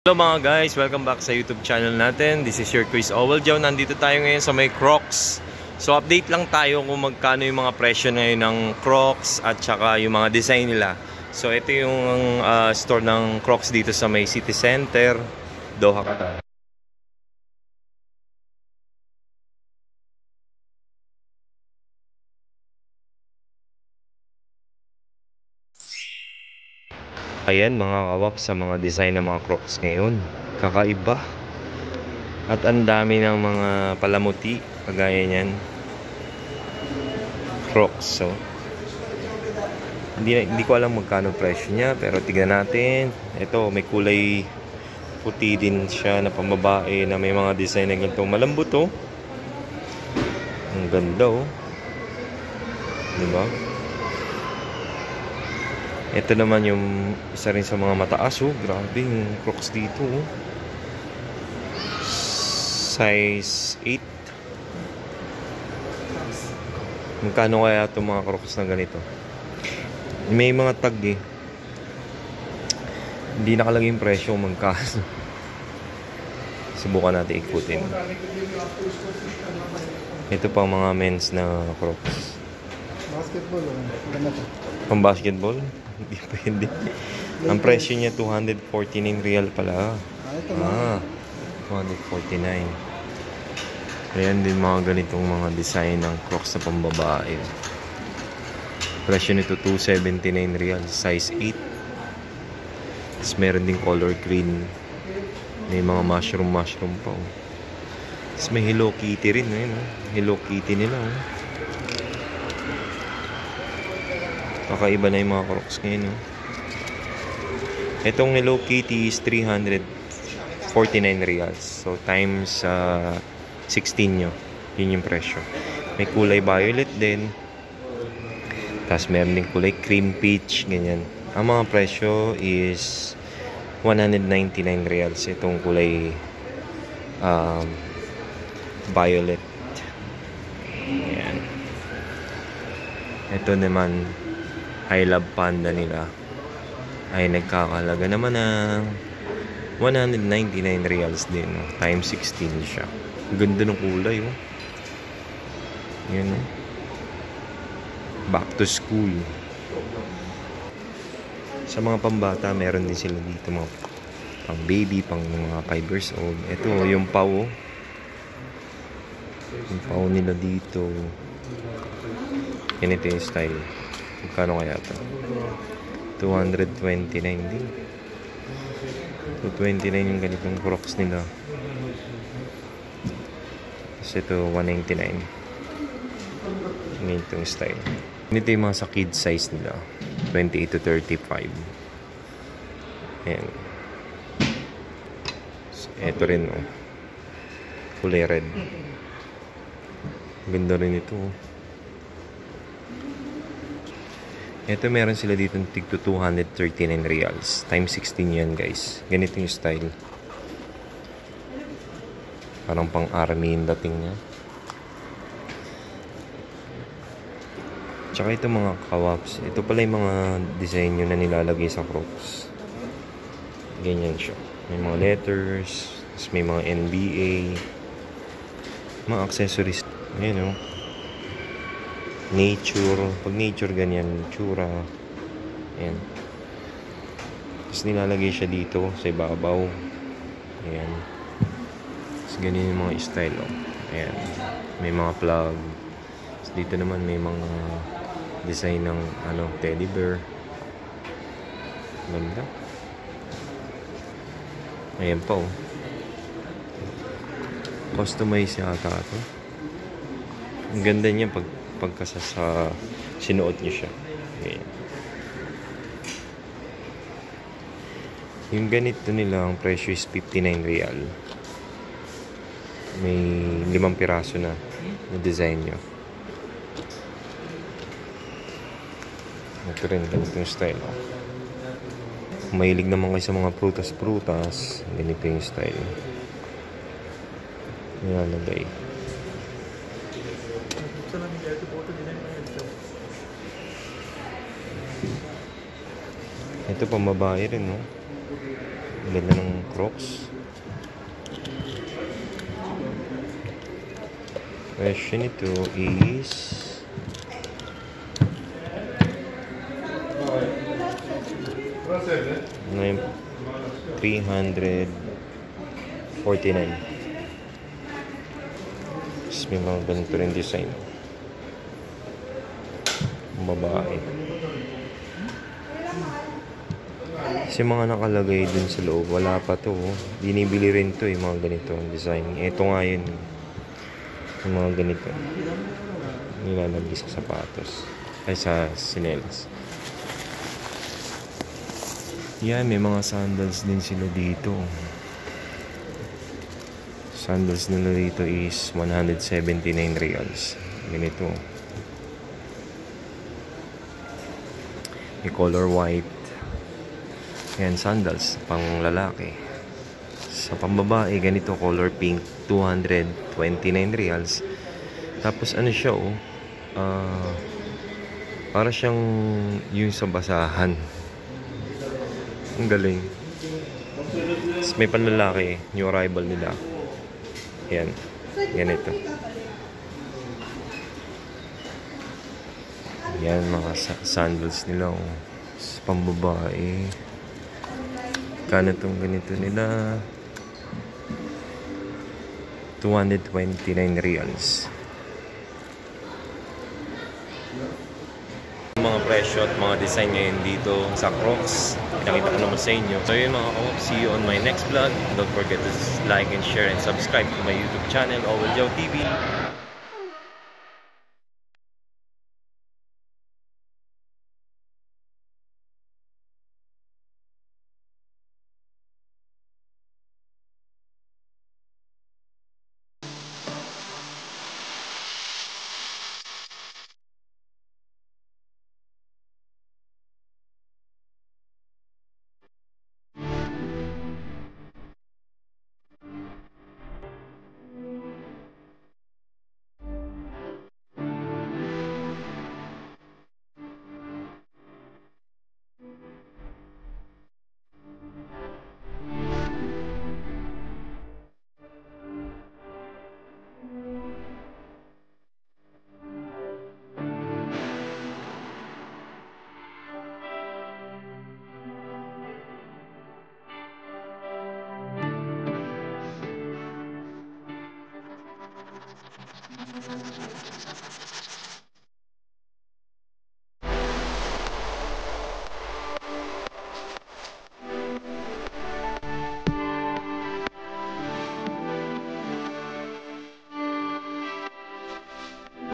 Hello mga guys, welcome back sa YouTube channel natin. This is your Chris Oweljow. Nandito tayo ngayon sa may Crocs. So update lang tayo kung magkano yung mga presyo ngayon ng Crocs at saka yung mga design nila. So ito yung store ng Crocs dito sa may City Center, Doha, Qatar. Ayan mga kawap sa mga design ng mga Crocs ngayon. Kakaiba. At ang dami ng mga palamuti kagaya niyan. Crocs. So hindi ko alam magkano presyo niya, pero tignan natin. Ito may kulay puti din siya na pambabae na may mga design na ganito. Malambot oh. Ang ganda oh. Diba? Ito naman yung isa rin sa mga mataas oh. Grabe yung Crocs dito oh. Size 8. Magkano kaya itong mga Crocs na ganito? May mga tag eh. Hindi nakalagay yung presyo magkano. Subukan natin ikutin. Ito pang mga men's na Crocs. Basketball o? Ganito. Pang basketball? Hindi pwede. Ang presyo niya 249 real pala. Ito mga. 249. Ayan din mga ganitong mga design ng Crocs na pambabae. Presyo nito 279 real, size 8. Tapos meron din color green. May mga mushroom pa oh. Tapos may Hello Kitty rin eh, no? Hello Kitty nila oh. Kakaiba na yung mga Crocs ngayon no? Itong Hello Kitty is 349 reals. So times 16 nyo, yun yung presyo. May kulay violet din. Tapos meron din kulay cream peach, ganyan. Ang mga presyo is 199 reals. Itong kulay violet. Ayan. Ito naman I Love Panda nila ay nagkakalaga naman ng 199 reals din. Times 16 siya. Ganda ng kulay oh. Yan oh. Back to school. Sa mga pambata meron din sila dito mga pang baby, pang mga 5 years old. Ito yung pau oh. Yung pau nila dito. Ganito yung style. Magkano kaya ito? 229 din. 229 yung ganitong Crocs nila. Tapos ito 199. Ganitong style. Ganito yung mga sa kid size nila. 28 to 35. Ayan. So, ito rin oh. Kulay red. Ganda rin ito oh. Ito meron sila dito ng tig to 239 reals. Times 16 yan guys. Ganito yung style. Parang pang army yung dating niya. Tsaka ito mga kawaps. Ito pala yung mga design nyo na nilalagay sa Crocs. Ganyan siya. May mga letters. Tapos may mga NBA. Mga accessories. Ayan o. Nature. Pag nature ganyan. Natura. Ayan. Tapos nilalagay siya dito sa ibabaw. Ayan. Tapos ganyan yung mga style oh. Ayan. May mga plug. Tapos dito naman may mga design ng ano, teddy bear. Ganda. Ayan pa oh. Customize yata ito. Ang ganda niya pagka sa sinuot niyo siya. Ayan. Yung ganito nila ang presyo is 59 real. May 5 piraso na design nyo. Ito rin ganitong style oh. Kung mahilig naman kayo sa mga prutas, ganito yung style. Nilalagay. Ito pang babae rin no. Ganda ng Crocs. Presyo nito is ngayon 349. Tapos may mga ganito rin design. Babae. Kasi mga nakalagay dun sa loob, wala pa to. Binibili rin to yung mga ganito ang design. Ito nga yun. Yung mga ganito. Nilalagay sa sapatos. Ay sa sinelas. Yan, may mga sandals din sila dito. Sandals nila dito is 179 reals. Ganito. May color white. Yan, sandals pang lalaki. Sa pambabae, ganito color pink, 229 reals. Tapos ano siya, para siyang yung sa basahan. Ang galing. Tapos may panlalaki, new arrival nila. Yan, ganito. Yan, mga sandals nila. Sa pambabae. Kano itong ganito nila? 229 reals. Mga presyo at mga design ngayon dito sa Crocs. Pinakita ko naman sa inyo. So yun mga Crocs, see you on my next vlog. Don't forget to like and share and subscribe to my YouTube channel, Owel Joe TV.